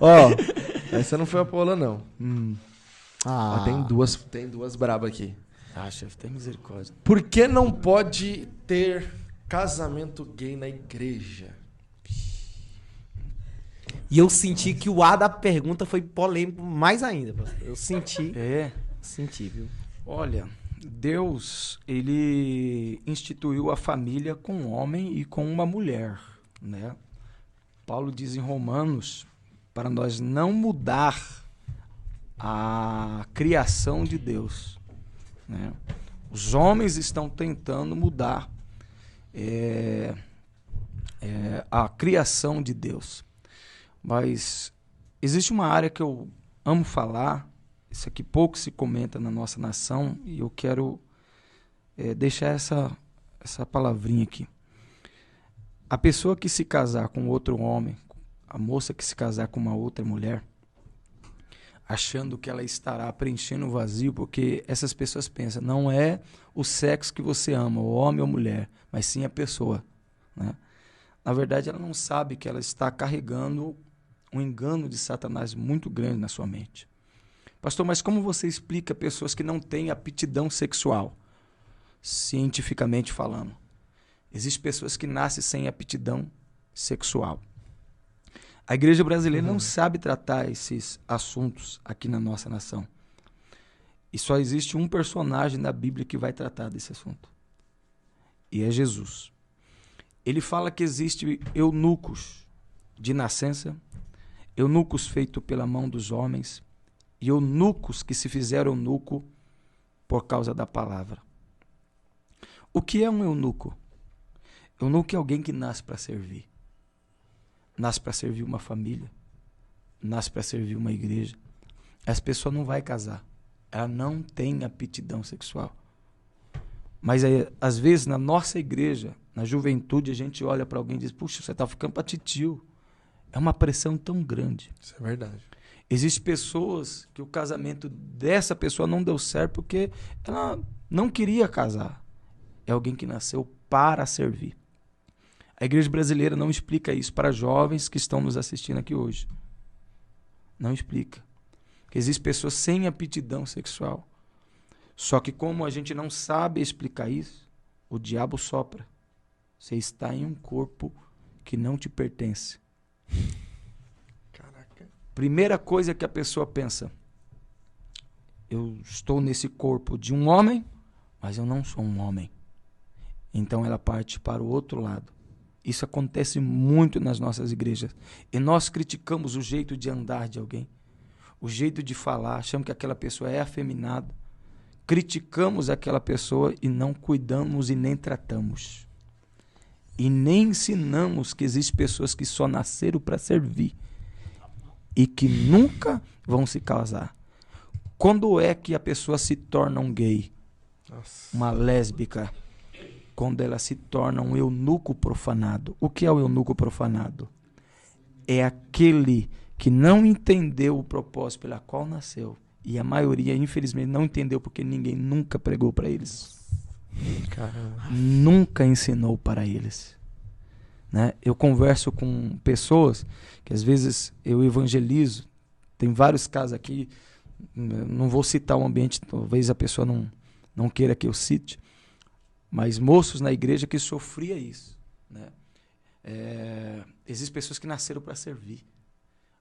Ó, essa não foi a Paula, não. Ah, Ó, tem duas brabas aqui. Ah, chefe, tem misericórdia. Por que não pode ter casamento gay na igreja? e eu senti que o A da pergunta foi polêmico mais ainda, pastor. Eu senti, viu? Olha, Deus, ele instituiu a família com um homem e com uma mulher, né? Paulo diz em Romanos, para nós não mudar a criação de Deus, né? Os homens estão tentando mudar a criação de Deus. Mas existe uma área que eu amo falar, isso aqui pouco se comenta na nossa nação, e eu quero deixar essa palavrinha aqui. A pessoa que se casar com outro homem, a moça que se casar com uma outra mulher, achando que ela estará preenchendo o vazio, porque essas pessoas pensam, não é o sexo que você ama, o homem ou mulher, mas sim a pessoa, né? Na verdade, ela não sabe que ela está carregando um engano de Satanás muito grande na sua mente. Pastor, mas como você explica pessoas que não têm aptidão sexual, cientificamente falando? Existem pessoas que nascem sem aptidão sexual. A igreja brasileira não sabe tratar esses assuntos aqui na nossa nação. E só existe um personagem da Bíblia que vai tratar desse assunto. E é Jesus. Ele fala que existe eunucos de nascença, eunucos feitos pela mão dos homens, e eunucos que se fizeram eunuco por causa da palavra. O que é um eunuco? Eunuco é alguém que nasce para servir. Nasce para servir uma família. Nasce para servir uma igreja. Essa pessoa não vai casar. Ela não tem aptidão sexual. Mas às vezes na nossa igreja, na juventude, a gente olha para alguém e diz, puxa, você está ficando para titio. É uma pressão tão grande. Isso é verdade. Existem pessoas que o casamento dessa pessoa não deu certo porque ela não queria casar. É alguém que nasceu para servir. A igreja brasileira não explica isso para jovens que estão nos assistindo aqui hoje. Não explica. Porque existem pessoas sem aptidão sexual. Só que como a gente não sabe explicar isso, o diabo sopra. Você está em um corpo que não te pertence. Caraca. Primeira coisa que a pessoa pensa, eu estou nesse corpo de um homem, mas eu não sou um homem. Então ela parte para o outro lado. Isso acontece muito nas nossas igrejas. E nós criticamos o jeito de andar de alguém, o jeito de falar, achamos que aquela pessoa é afeminada. Criticamos aquela pessoa e não cuidamos e nem tratamos. E nem ensinamos que existem pessoas que só nasceram para servir e que nunca vão se casar. Quando é que a pessoa se torna um gay? Nossa. Uma lésbica? Quando ela se torna um eunuco profanado. O que é o eunuco profanado? É aquele que não entendeu o propósito pela qual nasceu. E a maioria, infelizmente, não entendeu porque ninguém nunca pregou para eles. Caramba. Nunca ensinou para eles. Né? Eu converso com pessoas que às vezes eu evangelizo. Tem vários casos aqui. Não vou citar o ambiente, talvez a pessoa não queira que eu cite. Mas moços na igreja que sofria isso. Né? Existem pessoas que nasceram para servir.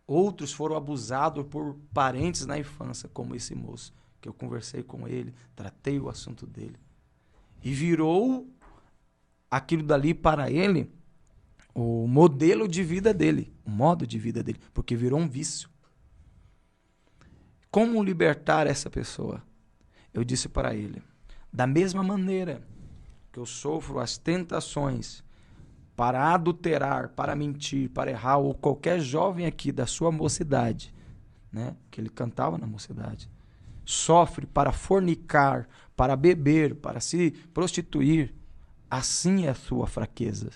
Outros foram abusados por parentes na infância, como esse moço, que eu conversei com ele, tratei o assunto dele. E virou aquilo dali para ele o modelo de vida dele, o modo de vida dele, porque virou um vício. Como libertar essa pessoa? Eu disse para ele, da mesma maneira que eu sofro as tentações para adulterar, para mentir, para errar, ou qualquer jovem aqui da sua mocidade, né, que ele cantava na mocidade, sofre para fornicar, para beber, para se prostituir, assim é a sua fraqueza.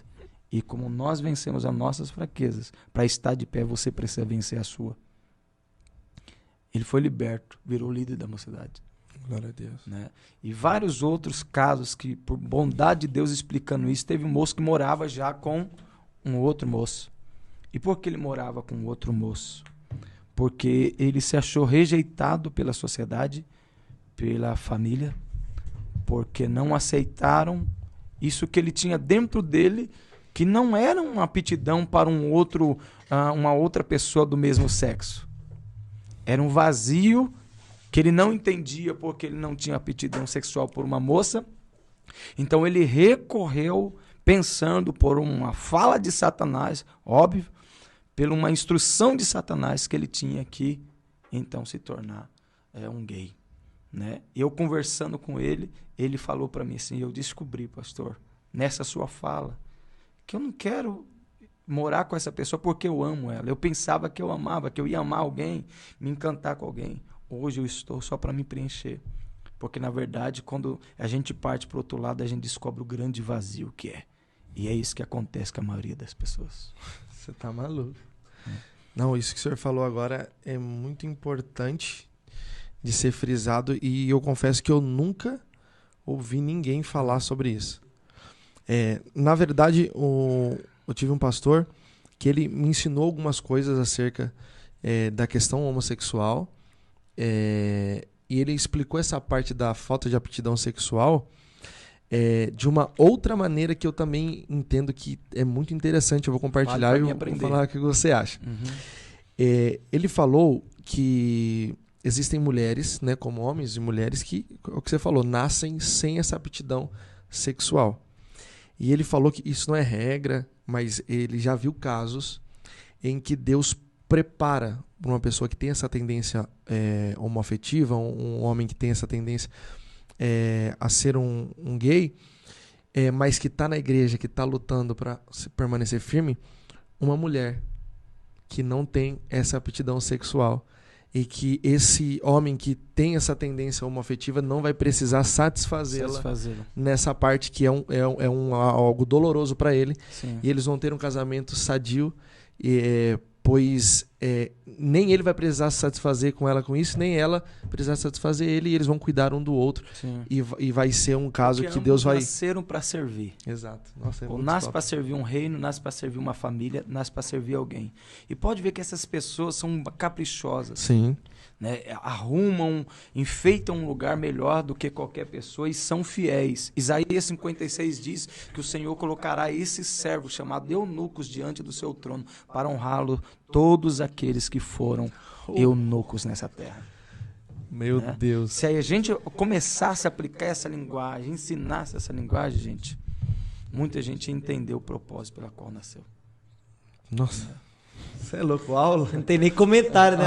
E como nós vencemos as nossas fraquezas, para estar de pé, você precisa vencer a sua. Ele foi liberto, virou líder da mocidade. Glória a Deus. Né? E vários outros casos que, por bondade de Deus explicando isso, teve um moço que morava já com um outro moço. E por que ele morava com outro moço? porque ele se achou rejeitado pela sociedade, pela família, porque não aceitaram isso que ele tinha dentro dele, que não era uma aptidão para uma outra pessoa do mesmo sexo. Era um vazio que ele não entendia porque ele não tinha aptidão sexual por uma moça. Então ele recorreu, pensando por uma fala de Satanás, óbvio, por uma instrução de Satanás, que ele tinha que então se tornar um gay. Né? Eu conversando com ele, ele falou para mim assim: eu descobri, pastor, nessa sua fala, que eu não quero morar com essa pessoa porque eu amo ela. Eu pensava que eu amava, que eu ia amar alguém, me encantar com alguém. Hoje eu estou só para me preencher. Porque, na verdade, quando a gente parte para o outro lado, a gente descobre o grande vazio que é. E é isso que acontece com a maioria das pessoas. Você tá maluco. Não, isso que o senhor falou agora é muito importante de ser frisado, e eu confesso que eu nunca ouvi ninguém falar sobre isso. Na verdade, eu tive um pastor que ele me ensinou algumas coisas acerca da questão homossexual, e ele explicou essa parte da falta de aptidão sexual de uma outra maneira que eu também entendo que é muito interessante. Eu vou compartilhar e vou falar o que você acha. Uhum. Ele falou que existem mulheres, né, como homens e mulheres, que, o que você falou, nascem sem essa aptidão sexual. E ele falou que isso não é regra, mas ele já viu casos em que Deus prepara para uma pessoa que tem essa tendência homoafetiva, um homem que tem essa tendência a ser um gay, mas que está na igreja, que está lutando para permanecer firme, uma mulher que não tem essa aptidão sexual. E que esse homem que tem essa tendência homoafetiva não vai precisar satisfazê-la nessa parte que é algo doloroso para ele. Sim. E eles vão ter um casamento sadio, pois nem ele vai precisar se satisfazer com ela com isso, nem ela precisar satisfazer ele, e eles vão cuidar um do outro. E vai ser um caso que Deus vai... nasceram para servir. Exato. Nossa, ou nasce para servir um reino, nasce para servir uma família, nasce para servir alguém. E pode ver que essas pessoas são caprichosas. Sim. Né? Arrumam, enfeitam um lugar melhor do que qualquer pessoa e são fiéis. Isaías 56 diz que o Senhor colocará esses servos chamados eunucos diante do seu trono para honrá-lo, todos aqueles que foram eunucos nessa terra. Meu Deus. Se a gente começasse a aplicar essa linguagem, ensinasse essa linguagem, gente, muita gente ia entender o propósito pela qual nasceu. Nossa. Você é louco, aula? Não tem nem comentário, né?